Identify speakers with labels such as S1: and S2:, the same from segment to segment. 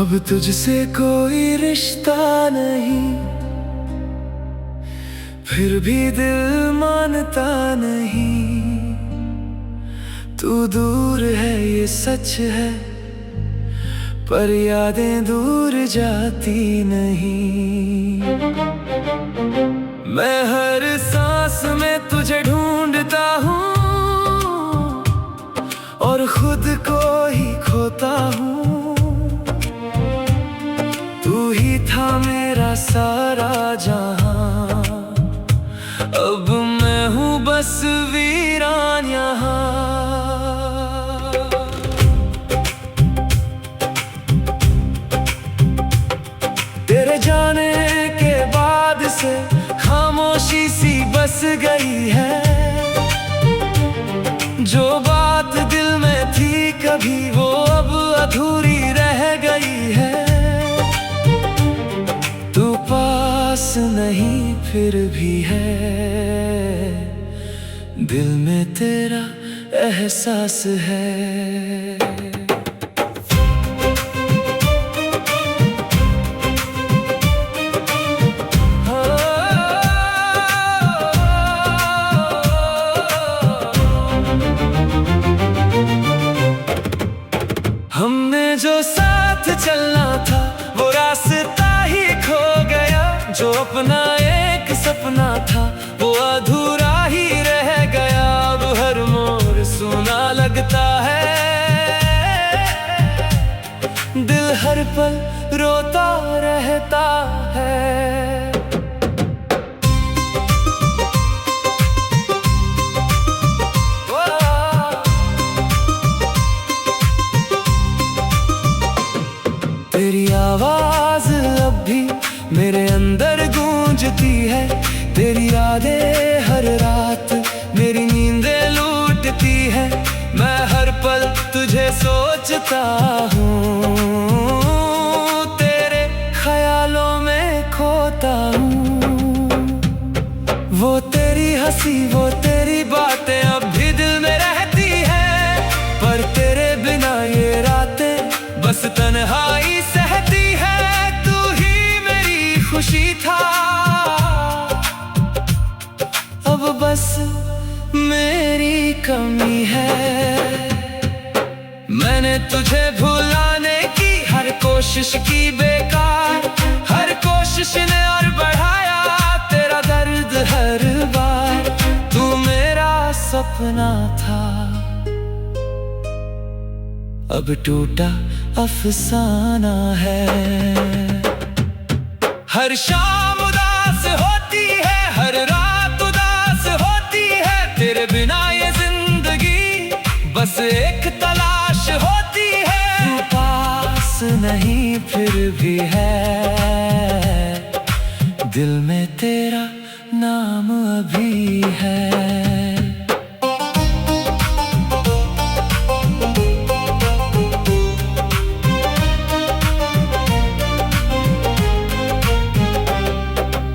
S1: अब तुझसे कोई रिश्ता नहीं, फिर भी दिल मानता नहीं। तू दूर है ये सच है, पर यादें दूर जाती नहीं। मैं हर सांस में तुझे ढूंढता हूँ और खुद को ही खोता हूँ। तू ही था मेरा सारा जहां, अब मैं हूँ बस वीरान यहाँ। तेरे जाने के बाद से खामोशी सी बस गई है। जो बात दिल में थी कभी वो अब अधूरी रह गई है। तू पास नहीं फिर भी है, दिल में तेरा एहसास है। हमने जो साथ चलना था वो रास्ता ही खो गया। जो अपना एक सपना था वो अधूरा ही रह गया। अब हर मोड़ सुना लगता है, दिल हर पल रोता रहता है। तेरी आवाज अब भी मेरे अंदर गूंजती है। तेरी यादें हर रात मेरी नींदें लूटती है। मैं हर पल तुझे सोचता हूँ, तेरे ख्यालों में खोता हूँ। वो तेरी हंसी वो तेरी बातें अब भी दिल में रहती है। पर तेरे बिना ये रातें बस तन्हाई सहती है। तू ही मेरी खुशी था, अब बस मेरी कमी है। मैंने तुझे भुलाने की हर कोशिश की बेकार। हर कोशिश ने और बढ़ाया तेरा दर्द हर बार। तू मेरा सपना था, अब टूटा अफसाना है। हर शाम उदास होती है, हर रात उदास होती है। तेरे बिना ये जिंदगी बस एक तलाश होती है। तू पास नहीं फिर भी है, दिल में तेरा नाम अभी है।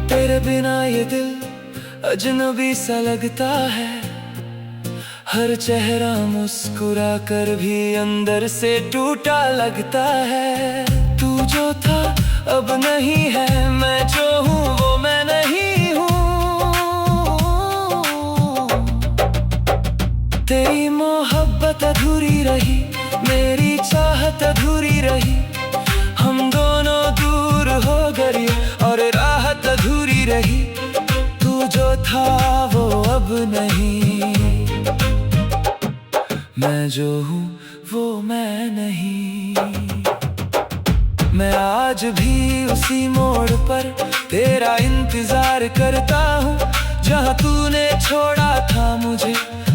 S1: तेरे बिना ये दिल अजनबी सा लगता है। हर चेहरा मुस्कुरा कर भी अंदर से टूटा लगता है। तू जो था अब नहीं है, मैं जो हूँ वो मैं नहीं हूँ। तेरी मोहब्बत अधूरी रही, मेरी चाहत अधूरी रही। हम दोनों दूर हो गए और राहत अधूरी रही। तू जो था वो अब नहीं, मैं जो हूँ वो मैं नहीं। मैं आज भी उसी मोड़ पर तेरा इंतजार करता हूँ। जहाँ तूने छोड़ा था मुझे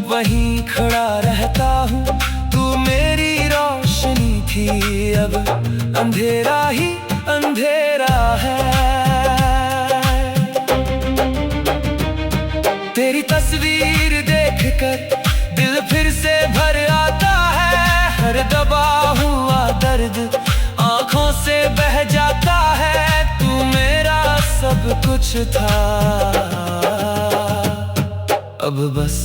S1: वहीं खड़ा रहता हूँ। तू मेरी रोशनी थी, अब अंधेरा ही अंधेरा है। तेरी तस्वीर देखकर दिल फिर से भर आता है। हर दबा हुआ दर्द आंखों से बह जाता है। तू मेरा सब कुछ था, अब बस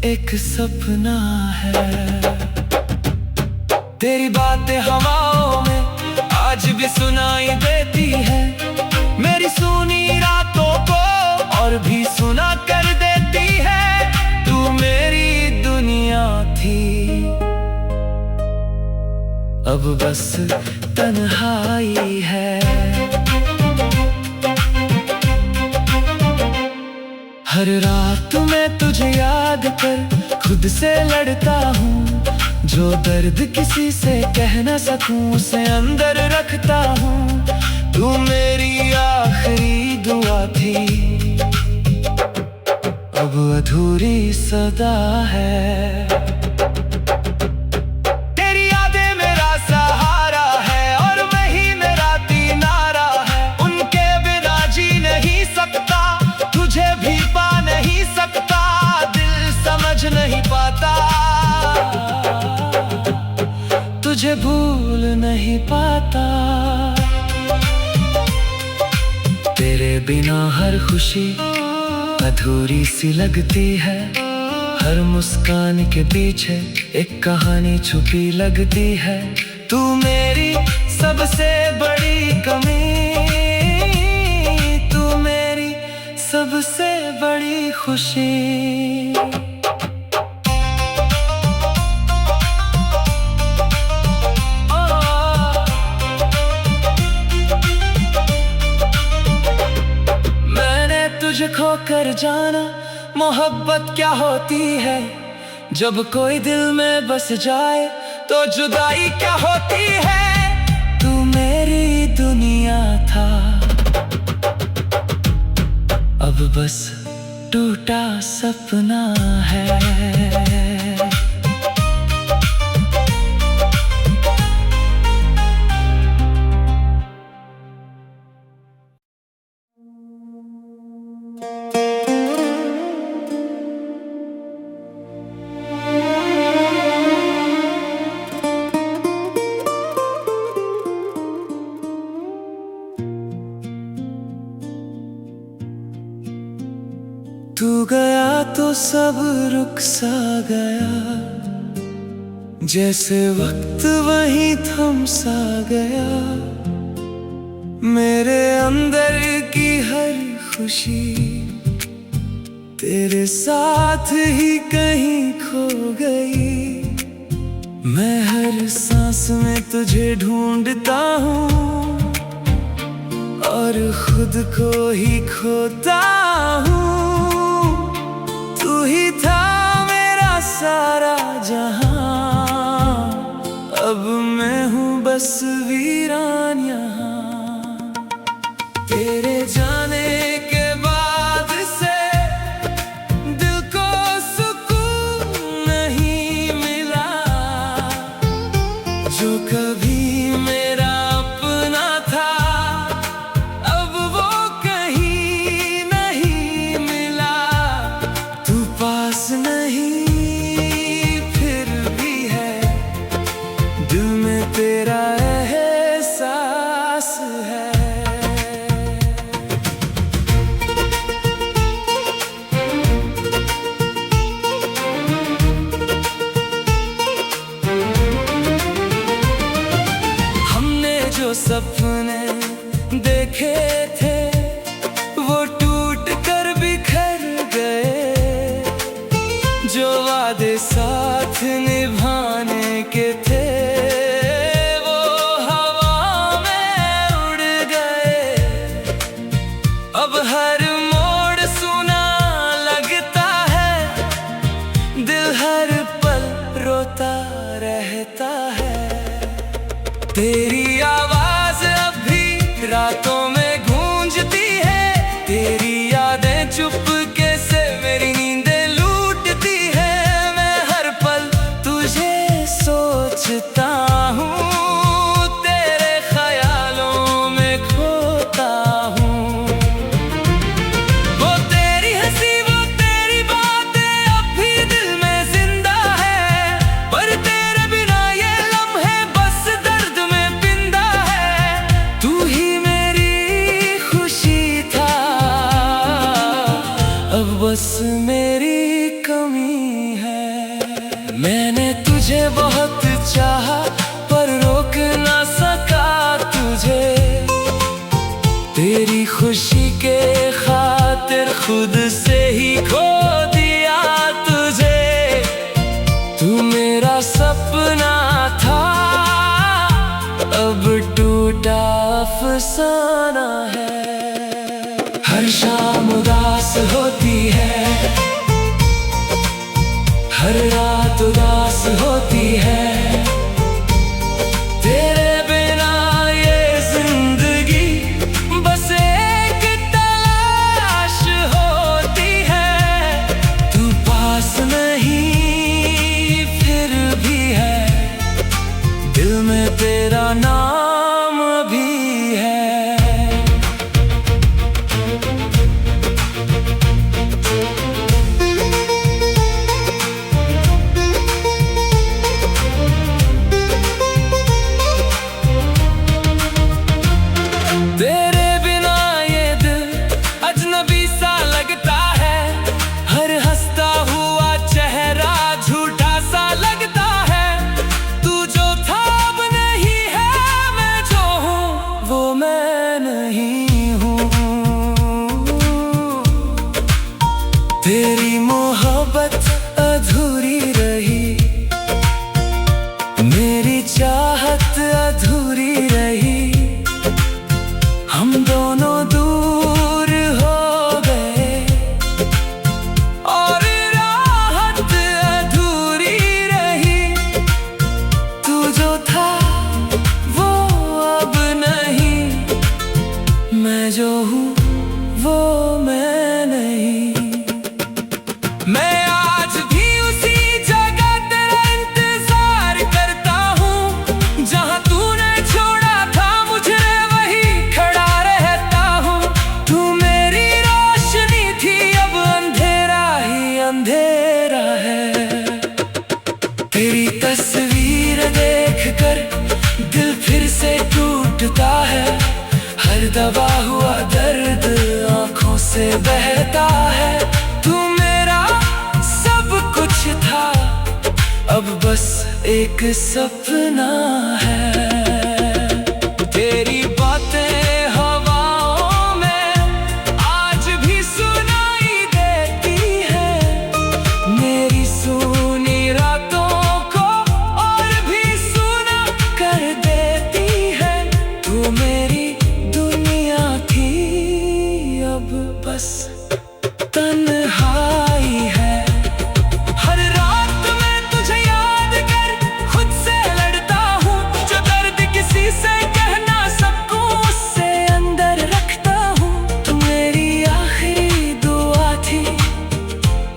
S1: एक सपना है। तेरी बातें हवाओं में आज भी सुनाई देती है मेरी सुनी रातों को, और भी सुना कर देती है। तू मेरी दुनिया थी, अब बस तन्हाई है। हर रात मैं तुझे याद कर खुद से लड़ता हूँ, जो दर्द किसी से कह न सकूं उसे अंदर रखता हूँ। तू मेरी आखिरी दुआ थी, अब अधूरी सदा है। तेरी यादें मेरा सहारा है और वही मेरा दीनारा है। उनके बिना जी नहीं सकता, तुझे भी पा नहीं सकता, दिल समझ नहीं पाता, तुझे भूल नहीं पाता। तेरे बिना हर खुशी अधूरी सी लगती है, हर मुस्कान के पीछे एक कहानी छुपी लगती है। तू मेरी सबसे बड़ी कमी, तू मेरी सबसे बड़ी खुशी। तुझे खोकर जाना मोहब्बत क्या होती है, जब कोई दिल में बस जाए तो जुदाई क्या होती है। तू मेरी दुनिया था, अब बस टूटा सपना है। तू गया तो सब रुक सा गया, जैसे वक्त वहीं थम सा गया। मेरे अंदर की हर खुशी तेरे साथ ही कहीं खो गई। मैं हर सांस में तुझे ढूंढता हूँ और खुद को ही खोता हूँ। तू ही था मेरा सारा जहां, अब मैं हूँ बस वीरान यहाँ। तेरे जाने के बाद से दिल को सुकून नहीं मिला, जो कभी मेरा अपना था अब वो कहीं नहीं मिला। तू पास नहीं फिर भी है, दिल में तेरा एहसास है। हमने जो सपने देखे थे वो टूट कर बिखर गए, जो वादे साथ निभाने के थे वो हवा में उड़ गए। अब हर मोड़ सुना लगता है, दिल हर पल रोता रहता है। तेरी आवाज अब भी रातों में गूंजती है, तेरी यादें चुपके से मेरी नींदें लूटती है। मैं हर पल तुझे सोचता हूँ, तेरे ख्यालों में खोता हूँ। वो तेरी हंसी वो तेरी बातें अब भी दिल में जिंदा है, पर तेरे बिना ये लम्हे बस दर्द में पिंदा है। तू ही मेरी खुशी था, अब बस मेरी कमी है। मैंने तुझे बहुत चाहा पर रोक ना सका तुझे। से ही खो दिया तुझे। तू मेरा सपना था, अब टूटा अफसाना है। हर शाम उदास होती है, हर रात उदास होती है। तेरे बिना ये जिंदगी बस एक तलाश होती है। तू पास नहीं फिर भी है, दिल में तेरा नाम भी है। तेरे बिना ये दिल अजनबी सा लगता है। हर हंसता हुआ चेहरा झूठा सा लगता है। तू जो था अब नहीं है, मैं जो हूँ वो मैं नहीं हूँ। तेरी मोहब्बत अधूरी रही, मेरी चाहत अधूरी रही। हम दोनों दूर हो गए और राहत अधूरी रही। तू जो था वो अब नहीं, मैं जो हूँ वो मैं नहीं। मैं आज भी उसी जगह तेरा इंतजार करता हूँ, जहाँ तूने छोड़ा था मुझे वही खड़ा रहता हूँ। तू मेरी रोशनी थी, अब अंधेरा ही अंधेरा है। तेरी तस्वीर देखकर दिल फिर से टूटता है। हर दबा हुआ दर्द आंखों से बहता है। तू मेरा सब कुछ था, अब बस एक सपना है। तेरी बातें हवाओं में आज भी सुनाई देती है। मेरी सुनी रातों को और भी सुना कर देती है। तू मेरी दुनिया थी, अब बस तन्हाई है। हर रात मैं तुझे याद कर खुद से लड़ता हूँ। जो दर्द किसी से कह ना सकूं, उससे अंदर रखता हूँ। तू मेरी आखिरी दुआ थी,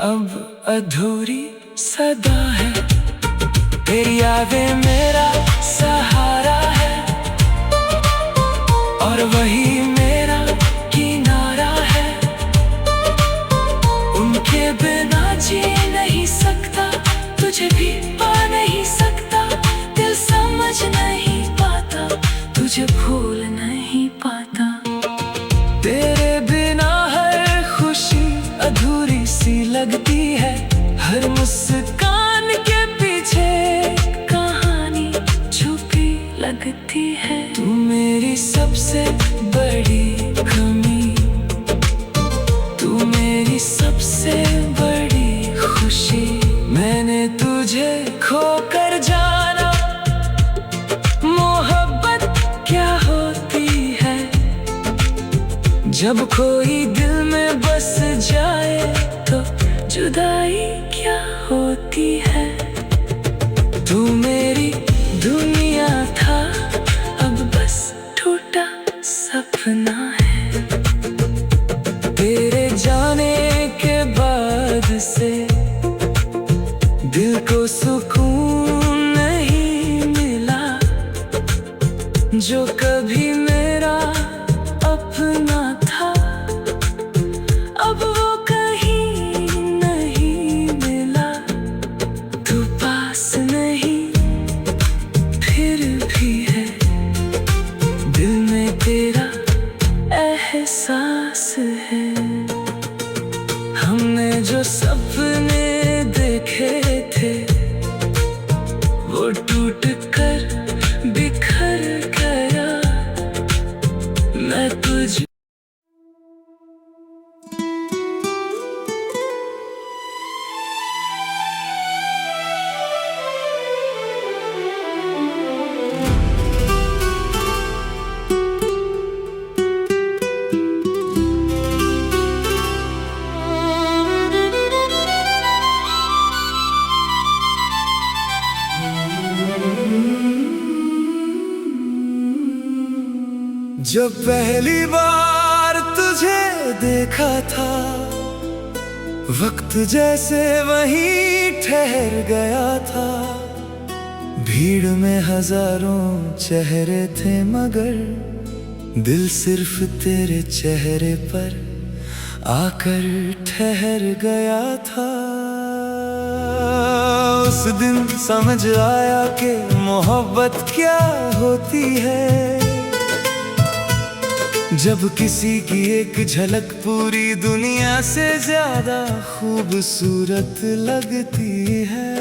S1: अब अधूरी सदा है। तेरी यादें मेरा सहारा है, और वही मेरा किनारा है। उनके बिना जी नहीं सकता, तुझे भी पा नहीं सकता। दिल समझ नहीं पाता, तुझे भूल नहीं पाता। तेरे बिना हर खुशी अधूरी सी लगती है। हर मुस्कान के पीछे कहानी छुपी लगती है। तू मेरी सबसे बड़ी कमी, तू मेरी सबसे बड़ी खुशी। मैंने तुझे खोकर जाना, मोहब्बत क्या होती है। जब कोई दिल में बस जाए तो जुदाई क्या होती है। तू मेरी दुनिया था, अब बस टूटा सपना है। तेरे जाने के बाद से दिल को सुकून नहीं मिला। जो कभी मेरा अपना था, अब वो कहीं नहीं मिला। तू पास नहीं फिर भी है, दिल में तेरा एहसास है। हमने जो सपने देखे थे, वो टूट कर बिखर गया। मैं तुझ जब पहली बार तुझे देखा था, वक्त जैसे वहीं ठहर गया था। भीड़ में हजारों चेहरे थे मगर दिल सिर्फ तेरे चेहरे पर आकर ठहर गया था। उस दिन समझ आया कि मोहब्बत क्या होती है, जब किसी की एक झलक पूरी दुनिया से ज्यादा खूबसूरत लगती है।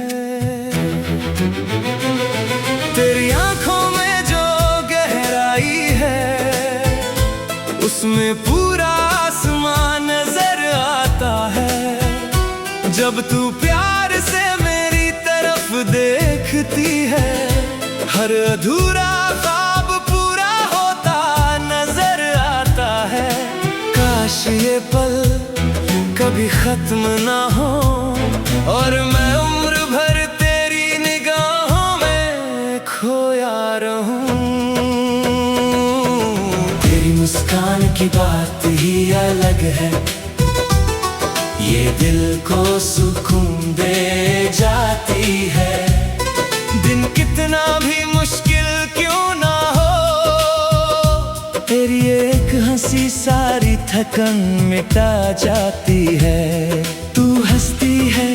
S1: तेरी आंखों में जो गहराई है, उसमें पूरा आसमान नजर आता है। जब तू प्यार से मेरी तरफ देखती है, हर अधूरा ख्वाब पूरा होता नजर आता है। काश ये पल कभी खत्म ना हो और मैं उम्र भर तेरी निगाहों में खोया रहूं। तेरी मुस्कान की बात ही अलग है, ये दिल को सुकून दे जाती है। दिन कितना भी मुश्किल क्यों ना हो, तेरी एक हंसी सारी थकन मिटा जाती है। तू हंसती है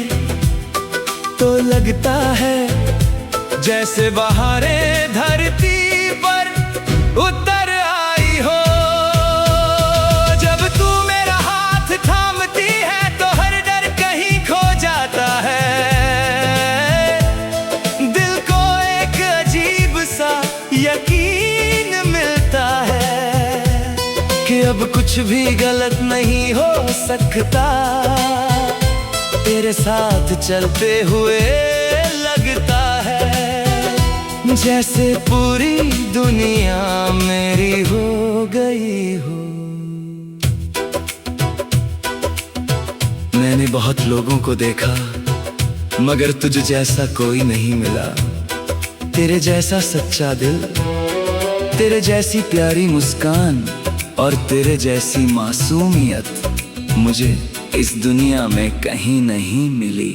S1: तो लगता है जैसे बहारें धरती पर उतर आई हो। जब तू मेरा हाथ थामती है तो हर डर कहीं खो जाता है। दिल को एक अजीब सा यकीन मिलता है कि अब कुछ भी गलत नहीं हो सकता। तेरे साथ चलते हुए लगता है जैसे पूरी दुनिया मेरी हो गई हो। मैंने बहुत लोगों को देखा मगर तुझ जैसा कोई नहीं मिला। तेरे जैसा सच्चा दिल, तेरे जैसी प्यारी मुस्कान और तेरे जैसी मासूमियत मुझे इस दुनिया में कहीं नहीं मिली।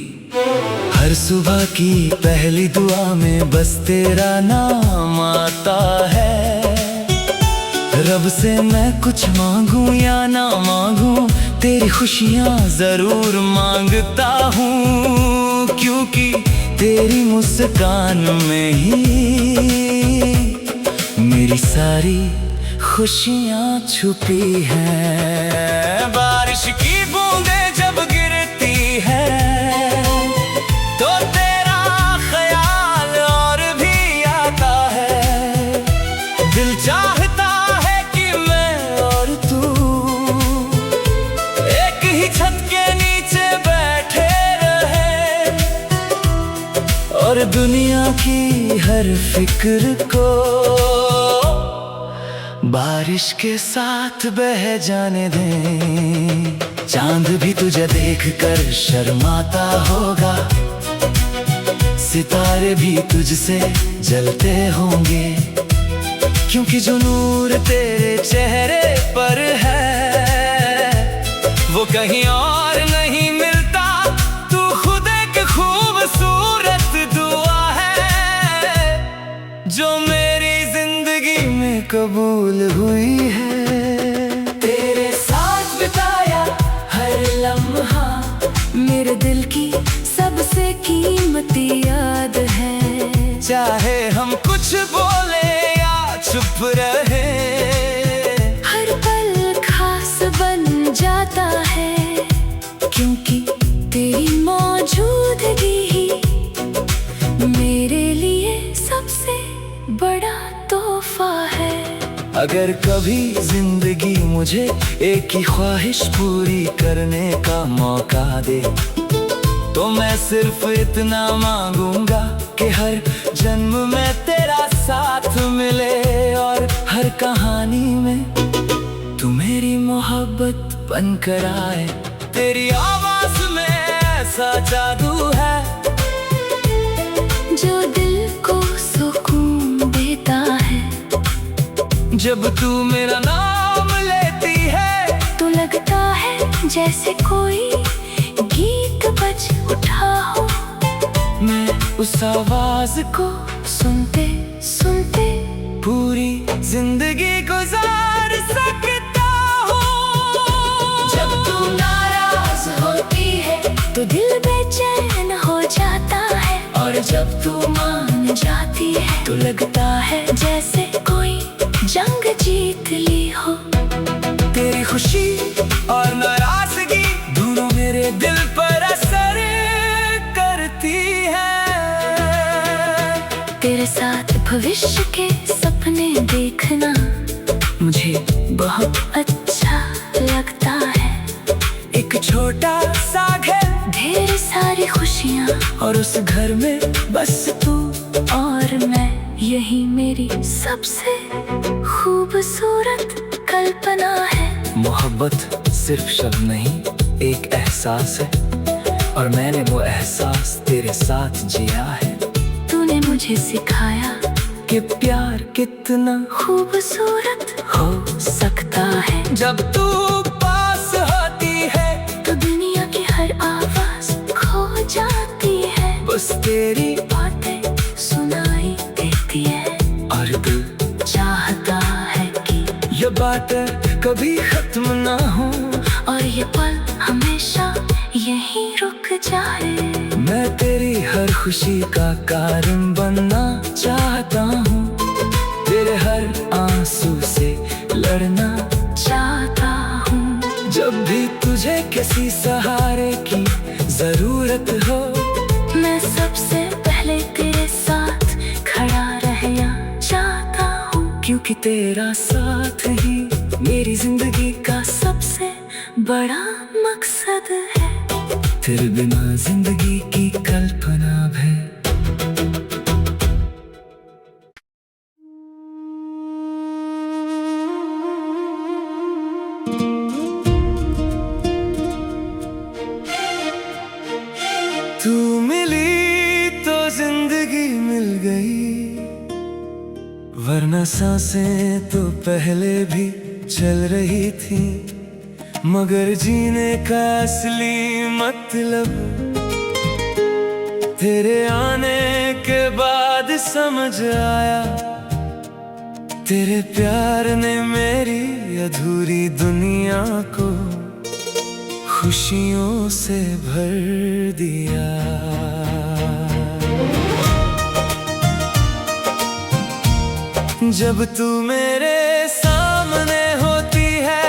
S1: हर सुबह की पहली दुआ में बस तेरा नाम आता है। रब से मैं कुछ मांगूं या ना मांगूं, तेरी खुशियाँ जरूर मांगता हूँ, क्योंकि तेरी मुस्कान में ही मेरी सारी खुशियाँ छुपी हैं। बारिश की बूंदें जब गिरती है तो तेरा ख्याल और भी आता है। दिल चाहता है कि मैं और तू एक ही छत के नीचे बैठे रहे और दुनिया की हर फिक्र को बारिश के साथ बह जाने दें। चांद भी तुझे देखकर शर्माता होगा, सितारे भी तुझसे जलते होंगे, क्योंकि जो नूर तेरे चेहरे पर है वो कहीं और नहीं मिलता। तू खुद एक खूबसूरत दुआ है जो मेरी जिंदगी में कबूल हुई है।
S2: तेरे साथ बिताया हर लम्हा मेरे दिल की सबसे कीमती याद है।
S1: चाहे हम कुछ बोले या चुप रहे,
S2: हर पल खास बन जाता है, क्योंकि तेरी मौजूदगी ही मेरे लिए सबसे बड़ा तोहफा है।
S1: अगर कभी जिंदगी मुझे एक ही ख्वाहिश पूरी करने का मौका दे तो मैं सिर्फ इतना मांगूंगा कि हर जन्म में तेरा साथ मिले और हर कहानी में तू मेरी मोहब्बत बनकर आए। तेरी आवाज में ऐसा जादू है
S2: जो दिल को सुकून देता है।
S1: जब तू मेरा नाम लेती है
S2: तो लगता है जैसे कोई गीत बज उठा हो।
S1: मैं उस आवाज को
S2: सुनते सुनते
S1: पूरी जिंदगी गुजार सकता हूँ।
S2: जब तू नाराज होती है तो दिल बेचैन हो जाता है, और जब तू मान जाती है तो लगता है जैसे कोई जंग जीत ली हो।
S1: तेरी खुशी और नाराजगी दोनों मेरे दिल पर असर करती है।
S2: तेरे साथ भविष्य के सपने देखना मुझे बहुत अच्छा लगता है।
S1: एक छोटा सा घर,
S2: ढेर सारी खुशियाँ,
S1: और उस घर में बस तू
S2: और मैं, यही मेरी सबसे खूबसूरत कल्पना है।
S1: मोहब्बत सिर्फ शब्द नहीं, एक एहसास है, और मैंने वो एहसास तेरे साथ जिया है।
S2: तूने मुझे सिखाया
S1: कि प्यार कितना
S2: खूबसूरत हो सकता है।
S1: जब तू पास होती है
S2: तो दुनिया की हर आवाज खो जाती है।
S1: बस तेरी
S2: बातें सुनाई देती है,
S1: और दिल
S2: चाहता है कि
S1: ये बातें कभी खत्म ना हो,
S2: और ये पल हमेशा यहीं रुक जाए।
S1: मैं तेरी हर खुशी का कारण बनना चाहता हूँ, तेरे हर आंसू से लड़ना
S2: चाहता हूँ।
S1: जब भी तुझे किसी सहारे की जरूरत हो,
S2: मैं सबसे पहले तेरे साथ खड़ा रहना चाहता हूँ,
S1: क्योंकि तेरा साथ ही मेरी जिंदगी का
S2: सबसे बड़ा मकसद है।
S1: तेरे बिना जिंदगी की कल्पना है। तू मिली तो जिंदगी मिल गई, वरना सांसें तो पहले भी चल रही थी। मगर जीने का असली मतलब तेरे आने के बाद समझ आया। तेरे प्यार ने मेरी अधूरी दुनिया को खुशियों से भर दिया। जब तू मेरे सामने होती है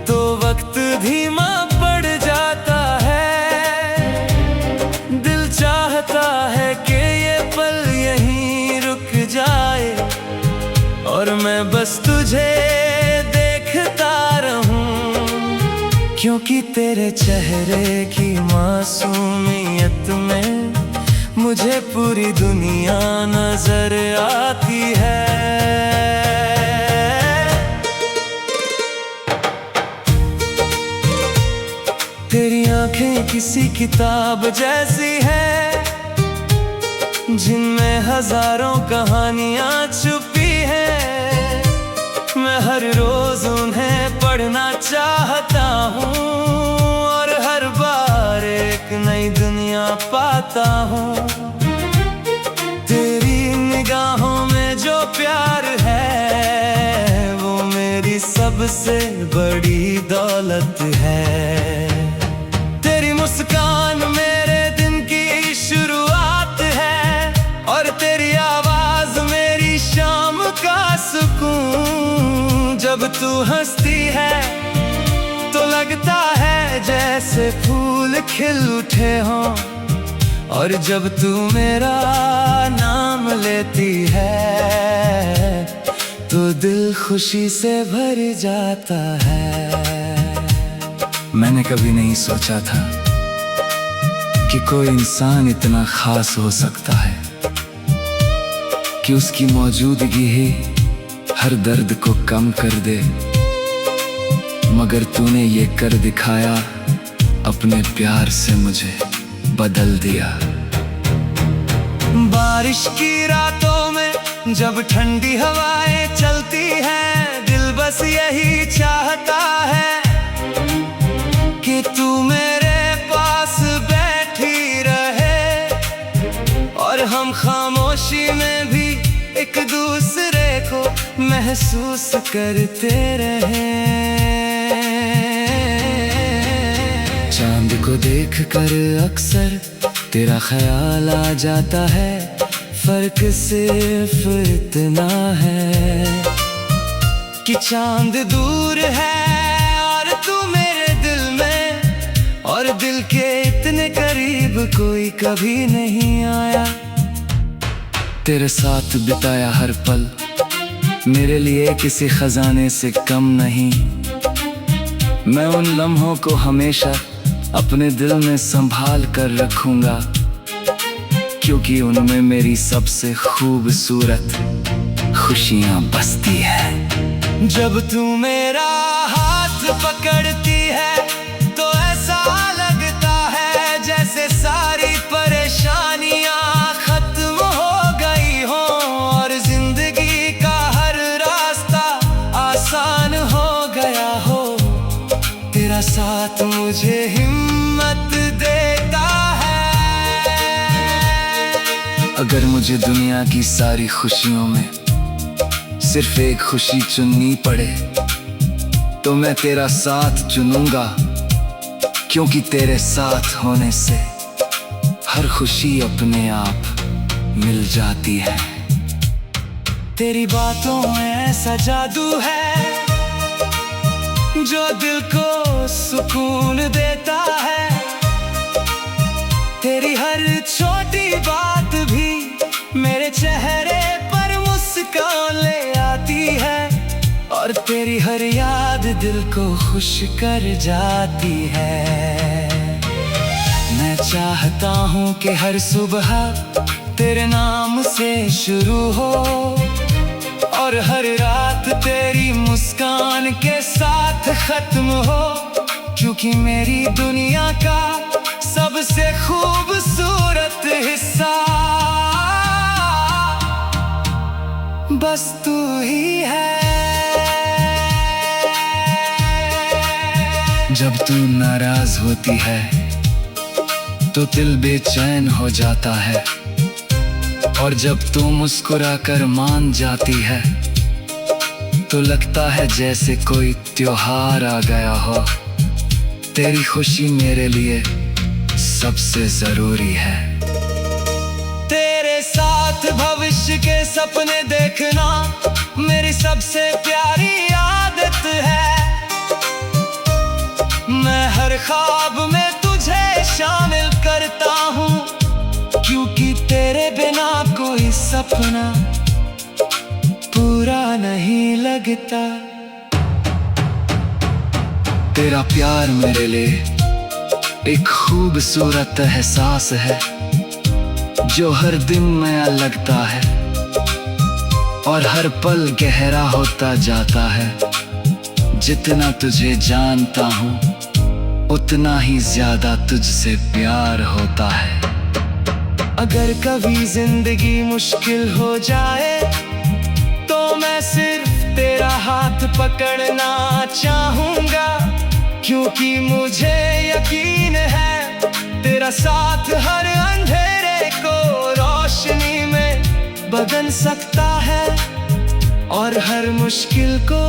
S1: तो वक्त धीमा पड़ जाता है। दिल चाहता है कि ये पल यहीं रुक जाए, और मैं बस तुझे देखता रहूं, क्योंकि तेरे चेहरे की मासूमियत में मुझे पूरी दुनिया नजर आती है। तेरी आंखें किसी किताब जैसी है, जिनमें हजारों कहानियां छुपी है। मैं हर रोज उन्हें पढ़ना चाहता हूँ, और हर बार एक नई दुनिया पाता हूँ। तेरी निगाहों में जो प्यार है वो मेरी सबसे बड़ी दौलत है। तेरी मुस्कान मेरे दिन की शुरुआत है, और तेरी आवाज मेरी शाम का सुकून। जब तू हंसती है तो लगता है जैसे फूल खिल उठे हों, और जब तू मेरा नाम लेती है तो दिल खुशी से भर जाता है। मैंने कभी नहीं सोचा था कि कोई इंसान इतना खास हो सकता है कि उसकी मौजूदगी ही हर दर्द को कम कर दे। मगर तूने ये कर दिखाया, अपने प्यार से मुझे बदल दिया। बारिश की रातों में जब ठंडी हवाएं चलती हैं, दिल बस यही चाहता है कि तू मेरे पास बैठी रहे और हम खामोशी में भी एक दूसरे को महसूस करते रहें। चांद को देखकर अक्सर तेरा ख्याल आ जाता है, फर्क सिर्फ इतना है कि चांद दूर है और तू मेरे दिल में, और दिल के इतने करीब कोई कभी नहीं आया। तेरे साथ बिताया हर पल मेरे लिए किसी खजाने से कम नहीं। मैं उन लम्हों को हमेशा अपने दिल में संभाल कर रखूंगा, क्योंकि उनमें मेरी सबसे खूबसूरत खुशियां बसती है। जब तू मेरा हाथ पकड़ती है तो ऐसा लगता है जैसे सारी परेशानियां खत्म हो गई हो और जिंदगी का हर रास्ता आसान हो गया हो। तेरा साथ मुझे हिम्मत देता है। अगर मुझे दुनिया की सारी खुशियों में सिर्फ एक खुशी चुननी पड़े तो मैं तेरा साथ चुनूंगा, क्योंकि तेरे साथ होने से हर खुशी अपने आप मिल जाती है। तेरी बातों में ऐसा जादू है जो दिल को सुकून देता है। तेरी हर छोटी बात भी मेरे चेहरे पर मुस्कान ले आती है, और तेरी हर याद दिल को खुश कर जाती है। मैं चाहता हूँ कि हर सुबह तेरे नाम से शुरू हो और हर रात तेरी मुस्कान के साथ खत्म हो, क्योंकि मेरी दुनिया का सबसे खूबसूरत हिस्सा बस तू ही है। जब तू नाराज होती है तो दिल बेचैन हो जाता है, और जब तू मुस्कुराकर मान जाती है तो लगता है जैसे कोई त्योहार आ गया हो। तेरी खुशी मेरे लिए सबसे जरूरी है। तेरे साथ भविष्य के सपने देखना मेरी सबसे प्यारी आदत है। मैं हर ख्वाब में तुझे शामिल करता हूँ, क्योंकि तेरे बिना कोई सपना पूरा नहीं लगता। तेरा प्यार मेरे लिए एक खूबसूरत एहसास है जो हर दिन नया लगता है और हर पल गहरा होता जाता है। जितना तुझे जानता हूँ उतना ही ज्यादा तुझसे प्यार होता है। अगर कभी जिंदगी मुश्किल हो जाए तो मैं सिर्फ तेरा हाथ पकड़ना चाहूंगा, क्योंकि मुझे यकीन है तेरा साथ हर अंधेरे को रोशनी में बदल सकता है और हर मुश्किल को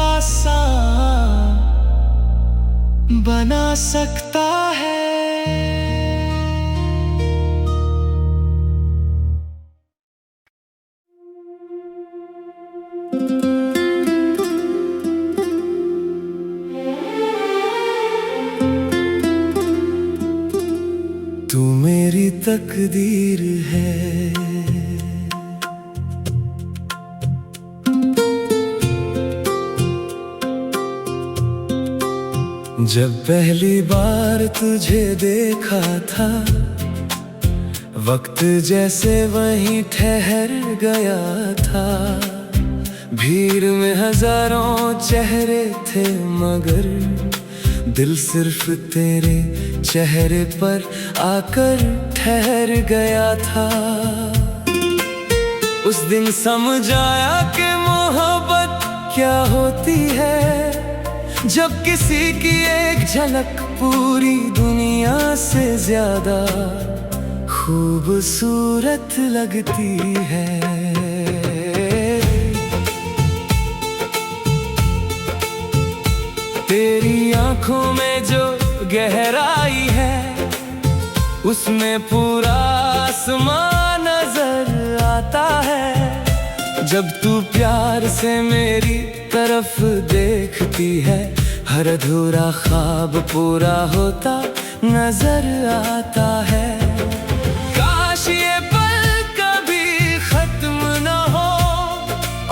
S1: आसान बना सकता है। तू मेरी तकदीर है, जब पहली बार तुझे देखा था वक्त जैसे वहीं ठहर गया था। भीड़ में हजारों चेहरे थे मगर दिल सिर्फ तेरे चेहरे पर आकर ठहर गया था। उस दिन समझ आया कि मोहब्बत क्या होती है, जब किसी की एक झलक पूरी दुनिया से ज्यादा खूबसूरत लगती है। तेरी आंखों में जो गहराई है, उसमें पूरा आसमां नजर आता है। जब तू प्यार से मेरी तरफ देखती है, हर अधूरा ख्वाब पूरा होता नजर आता है। काश ये पल कभी खत्म न हो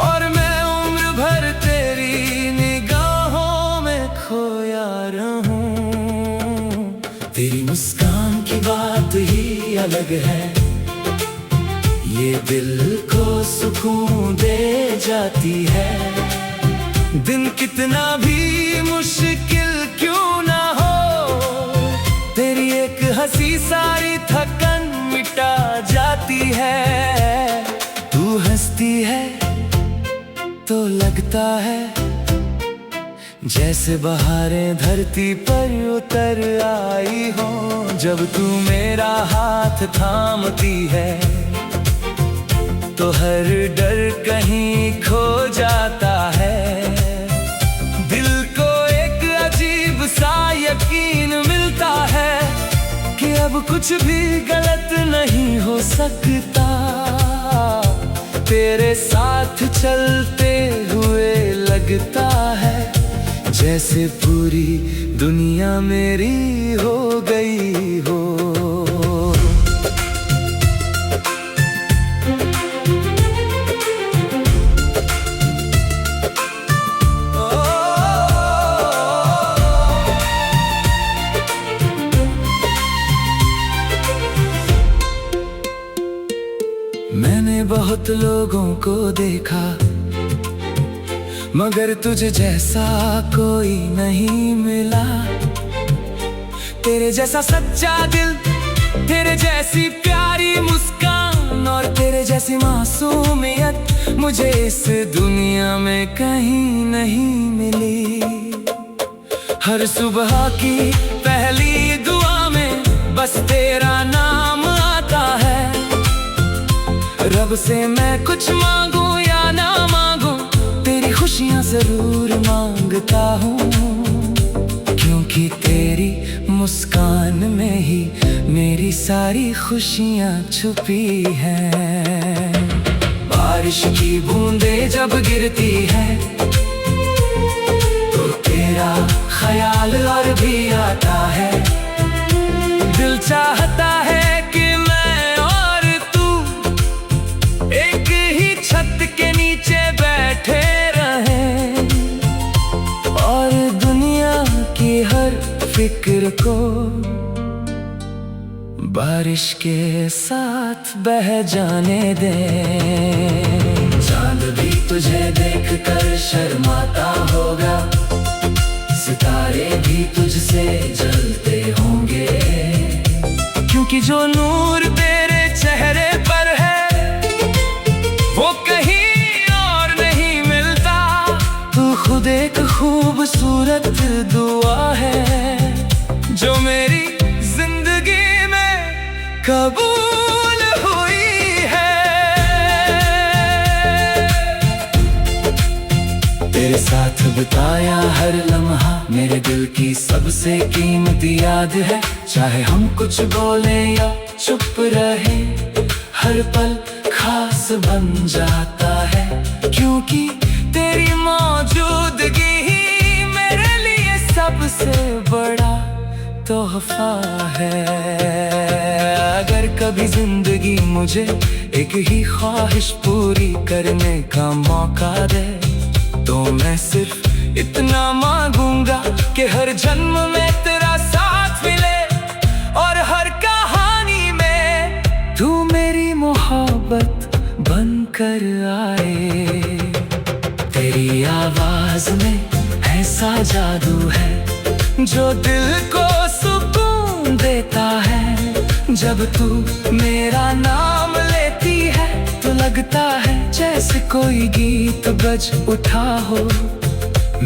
S1: और मैं उम्र भर तेरी निगाहों में खोया रहूं। तेरी मुस्कान की बात ही अलग है, ये दिल को सुकून दे जाती है। दिन कितना भी मुश्किल क्यों ना हो, तेरी एक हंसी सारी थकन मिटा जाती है। तू हंसती है तो लगता है जैसे बहारें धरती पर उतर आई हो। जब तू मेरा हाथ थामती है तो हर डर कहीं खो जाता है। दिल को एक अजीब सा यकीन मिलता है कि अब कुछ भी गलत नहीं हो सकता। तेरे साथ चलते हुए लगता है जैसे पूरी दुनिया मेरी हो गई हो। मैंने बहुत लोगों को देखा, मगर तुझे जैसा कोई नहीं मिला। तेरे जैसा सच्चा दिल, तेरे जैसी प्यारी मुस्कान और तेरे जैसी मासूमियत मुझे इस दुनिया में कहीं नहीं मिली। हर सुबह की पहली दुआ में बस तेरा नाम आता है। रब से मैं कुछ मांगू या ना मांगू, तेरी खुशियां जरूर मांगता हूँ, क्योंकि तेरी मुस्कान में ही मेरी सारी खुशियां छुपी हैं। बारिश की बूंदें जब गिरती है तो तेरा ख्याल और भी आता है। दिल चाहता है कि मैं और तू एक ही छत के नीचे बैठे रहें और दुनिया की हर फिक्र को बारिश के साथ बह जाने दे। चांद भी तुझे देखकर शर्माता होगा, सितारे भी तुझसे जलते होंगे, क्योंकि जो नूर तेरे चेहरे पर है वो कहीं और नहीं मिलता। तू खुद एक खूबसूरत दुआ है जो मेरी जिंदगी में कबूल हुई है। तेरे साथ बिताया हर लम्हा मेरे दिल की सबसे कीमती याद है। चाहे हम कुछ बोले या चुप रहे, हर पल खास बन जाता है, क्योंकि तेरी मौजूदगी ही मेरे लिए सबसे बड़ा तोहफा है। अगर कभी जिंदगी मुझे एक ही ख्वाहिश पूरी करने का मौका दे तो मैं सिर्फ इतना मांगूंगा कि हर जन्म में तेरा साथ मिले और हर कहानी में तू मेरी मोहब्बत बनकर आए। तेरी आवाज में ऐसा जादू है जो दिल को सुकून देता है। जब तू मेरा नाम लेती है तो लगता है जैसे कोई गीत बज उठा हो।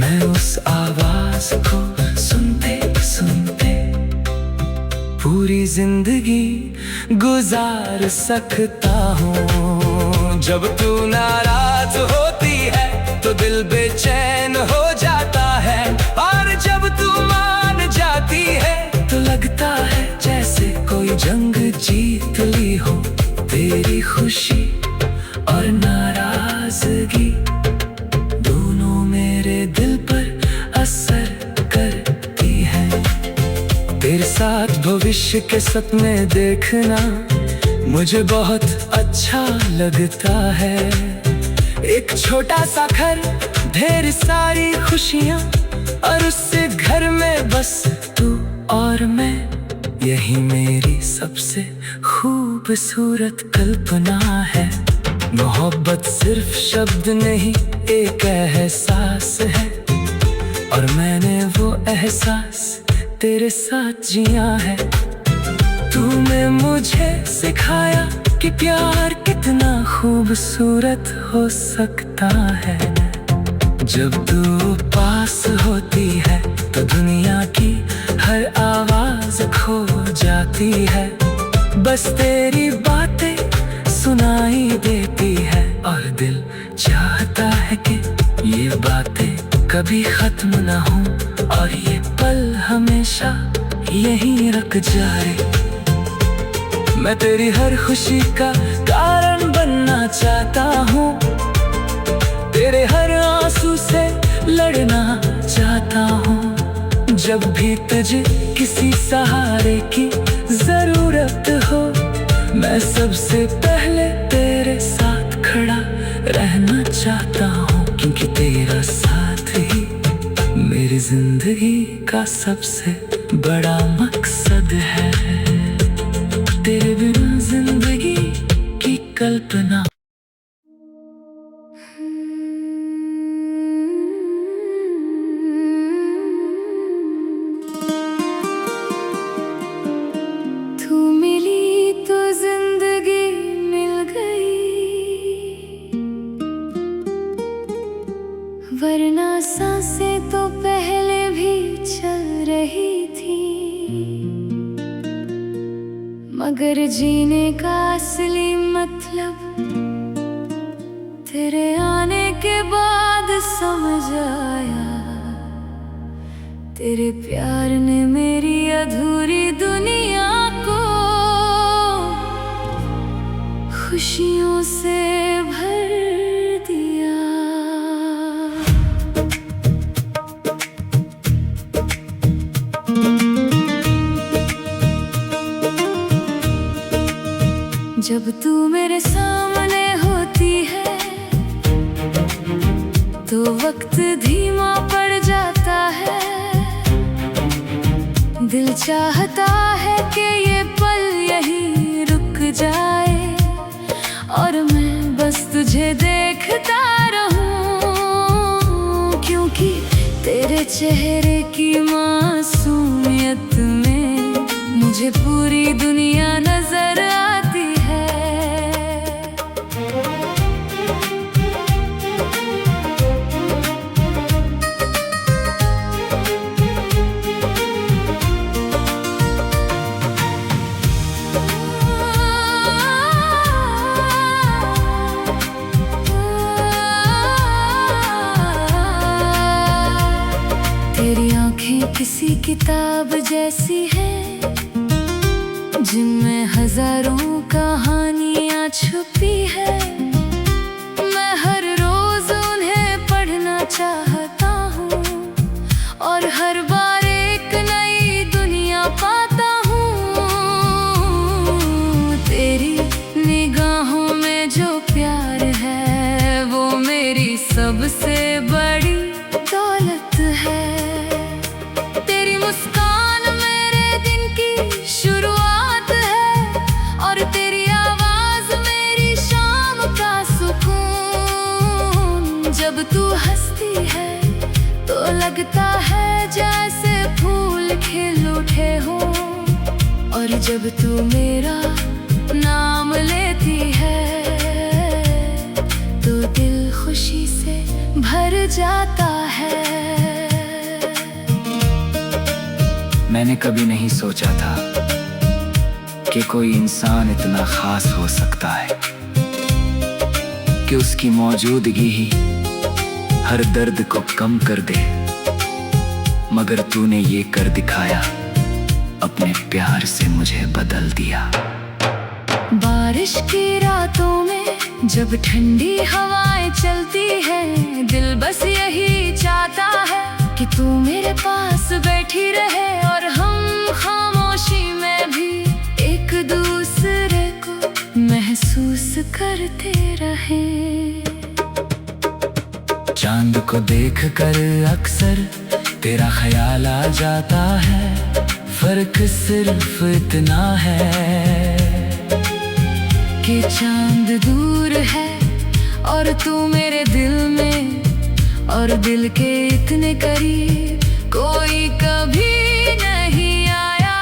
S1: मैं उस आवाज को सुनते सुनते पूरी जिंदगी गुजार सकता हूँ। जब तू नाराज होती है तो दिल बेचैन हो जाता है, और जब तू मान जाती है तो लगता है जैसे कोई जंग जीत ली हो। तेरी खुशी और नाराजगी दोनों मेरे दिल पर असर करती हैं। तेरे साथ भविष्य के सपने देखना मुझे बहुत अच्छा लगता है। एक छोटा सा घर, ढेर सारी खुशियाँ, और उससे घर में बस तू और मैं। यही मेरी सबसे खूबसूरत कल्पना है। मोहब्बत सिर्फ शब्द नहीं, एक एहसास है, और मैंने वो एहसास तेरे साथ जिया है। तूने मुझे सिखाया कि प्यार कितना खूबसूरत हो सकता है। जब तू पास होती है तो दुनिया की हर आवाज खो जाती है। बस तेरी बातें सुनाई देती है, और दिल चाहता है कि ये बातें कभी खत्म ना हो, और ये पल हमेशा यहीं रुक जाए। मैं तेरी हर खुशी का कारण बनना चाहता हूँ, तेरे हर आंसू से लड़ना चाहता हूँ। जब भी तुझे किसी सहारे की जरूरत हो, मैं सबसे पहले तेरे साथ खड़ा रहना चाहता हूँ, क्योंकि तेरा साथ ही मेरी जिंदगी का सबसे बड़ा मकसद है। तेरे बिना जिंदगी की कल्पना।
S2: तू मिली तो जिंदगी मिल गई, वरना सांसें तो पहले भी चल रही थी। मगर जीने का असली मतलब तेरे आने के बाद समझ आया। तेरे प्यार ने मेरी अधूरी दुनिया को खुशियों से भर दिया। जब तू मेरे सामने होती है तो वक्त धीमा पड़ जाता है। दिल चाहता है कि ये पल यहीं रुक जाए, और मैं बस तुझे देखता रहूं, क्योंकि तेरे चेहरे की मासूमियत में मुझे पूरी दुनिया नजर आती है। तेरी आंखें किसी किताब जैसी है, जिनमें हजारों कहानियां छुपी है। मैं हर रोज उन्हें पढ़ना चाहता हूँ, और हर बार एक नई दुनिया पाता हूँ। तेरी निगाहों में जो प्यार है वो मेरी सबसे बड़ी दौलत है। तेरी मुस्कान मेरे दिन की शुरुआत है, और तेरी आवाज मेरी शाम का सुकून। जब तू हंसती है तो लगता है जैसे फूल खिल उठे हो, और जब तू मेरा नाम लेती है जाता है।
S1: मैंने कभी नहीं सोचा था कि कोई इंसान इतना खास हो सकता है कि उसकी मौजूदगी ही हर दर्द को कम कर दे। मगर तूने ये कर दिखाया, अपने प्यार से मुझे बदल दिया।
S2: बारिश की रातों में जब ठंडी हवाएं चलती है, दिल बस यही चाहता है कि तू मेरे पास बैठी रहे और हम खामोशी में भी एक दूसरे को महसूस करते रहे।
S1: चांद को देखकर अक्सर तेरा ख्याल आ जाता है, फर्क सिर्फ इतना है
S2: कि चांद दूर है और तू मेरे दिल में, और दिल के इतने करीब कोई कभी नहीं आया।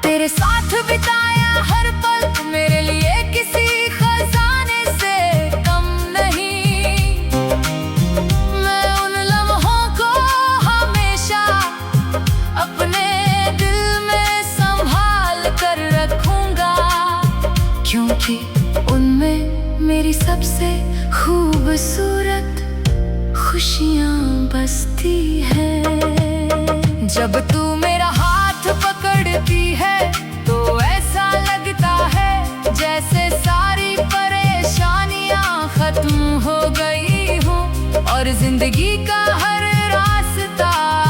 S2: तेरे साथ बिताया हर पल मेरे लिए किसी खजाने से कम नहीं। मैं उन लम्हों को हमेशा अपने दिल में संभाल कर रखूंगा, क्योंकि उनमें मेरी सबसे खूबसूरत खुशियाँ बसती है। जब तू मेरा हाथ पकड़ती है तो ऐसा लगता है जैसे सारी परेशानियाँ खत्म हो गई हो और जिंदगी का हर रास्ता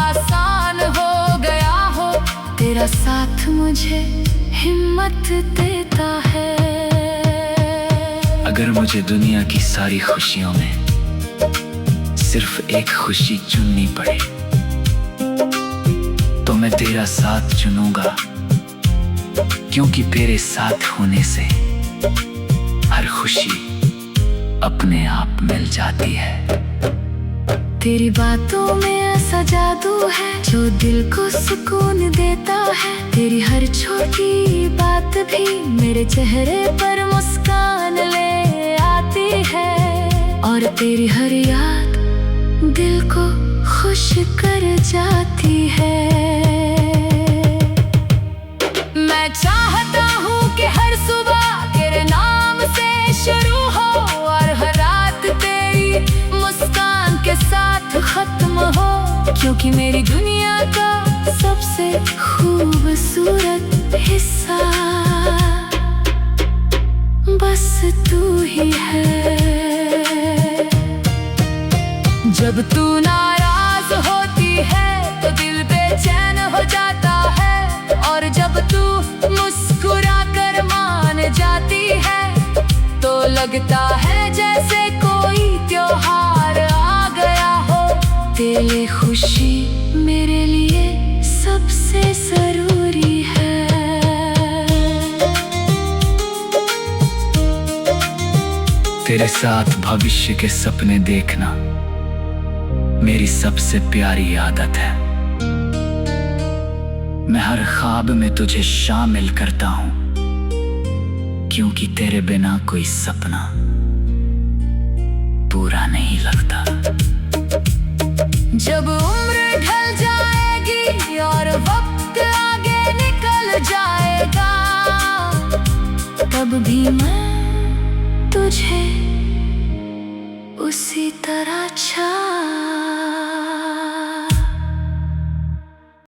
S2: आसान हो गया हो। तेरा साथ मुझे हिम्मत देता है।
S1: अगर मुझे दुनिया की सारी खुशियों में सिर्फ एक खुशी चुननी पड़े तो मैं तेरा साथ चुनूंगा, क्योंकि तेरे साथ होने से हर खुशी अपने आप मिल जाती है।
S2: तेरी बातों में ऐसा जादू है जो दिल को सुकून देता है। तेरी हर छोटी बात भी मेरे चेहरे पर मुस्कान ले आती है, और तेरी हर याद दिल को खुश कर जाती है। मैं चाहता हूँ कि हर सुबह तेरे नाम से शुरू हो और हर रात तेरी मुस्कान के साथ खत्म हो, क्योंकि मेरी दुनिया का सबसे खूबसूरत हिस्सा बस तू ही है। जब तू नाराज होती है तो दिल बेचैन हो जाता है, और जब तू मुस्कुरा कर मान जाती है तो लगता है जैसे कोई त्योहार आ गया हो। तेरी खुशी मेरे लिए सबसे जरूरी है।
S1: तेरे साथ भविष्य के सपने देखना मेरी सबसे प्यारी आदत है। मैं हर ख्वाब में तुझे शामिल करता हूँ, क्योंकि तेरे बिना कोई सपना पूरा नहीं लगता।
S2: जब उम्र